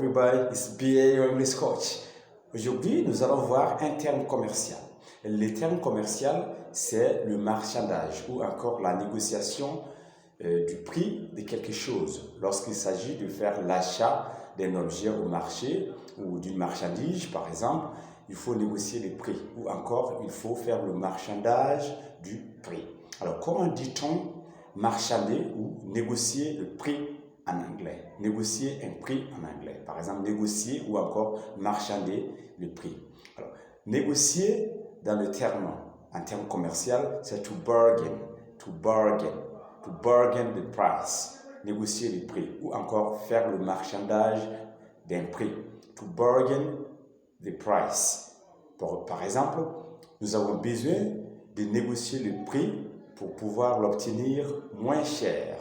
everybody, it's BA your English coach. Aujourd'hui, nous allons voir un terme commercial. Le terme commercial, c'est le marchandage ou encore la négociation du prix de quelque chose. Lorsqu'il s'agit de faire l'achat d'un objet au marché ou d'une marchandise, par exemple, il faut négocier les prix ou encore il faut faire le marchandage du prix. Alors, comment dit-on marchander ou négocier le prix en anglais? Négocier un prix en anglais. Par exemple, négocier ou encore marchander le prix. Alors, négocier dans le terme, en terme commercial, c'est to bargain, to bargain, to bargain the price. Négocier le prix ou encore faire le marchandage d'un prix. To bargain the price. Par exemple, nous avons besoin de négocier le prix pour pouvoir l'obtenir moins cher.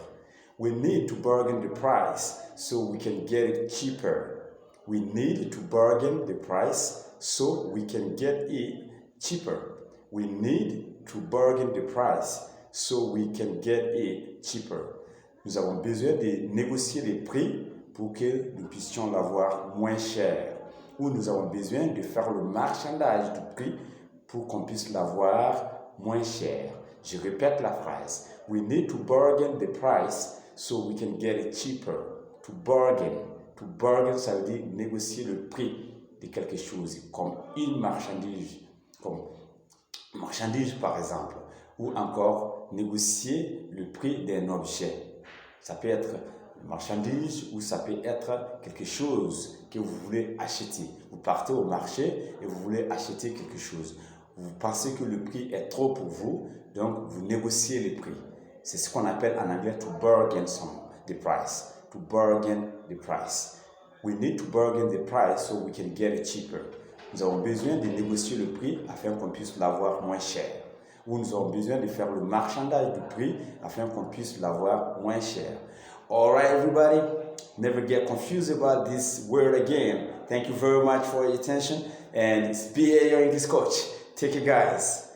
We need to bargain the price so we can get it cheaper. We need to bargain the price so we can get it cheaper. We need to bargain the price so we can get it cheaper. Nous avons besoin de négocier les prix pour que nous puissions l'avoir moins cher. Ou nous avons besoin de faire le marchandage du prix pour qu'on puisse l'avoir moins cher. Je répète la phrase. We need to bargain the price so we can get it cheaper. To bargain. To bargain, ça veut dire négocier le prix de quelque chose, comme une marchandise, par exemple, ou encore négocier le prix d'un objet. Ça peut être une marchandise ou ça peut être quelque chose que vous voulez acheter. Vous partez au marché et vous voulez acheter quelque chose. Vous pensez que le prix est trop pour vous, donc vous négociez les prix. C'est ce qu'on appelle en anglais to bargain the price. To bargain the price. We need to bargain the price so we can get it cheaper. Nous avons besoin de négocier le prix afin qu'on puisse l'avoir moins cher. Ou nous avons besoin de faire le marchandage du prix afin qu'on puisse l'avoir moins cher. Alright everybody, never get confused about this word again. Thank you very much for your attention and it's BA your English coach. Take care guys.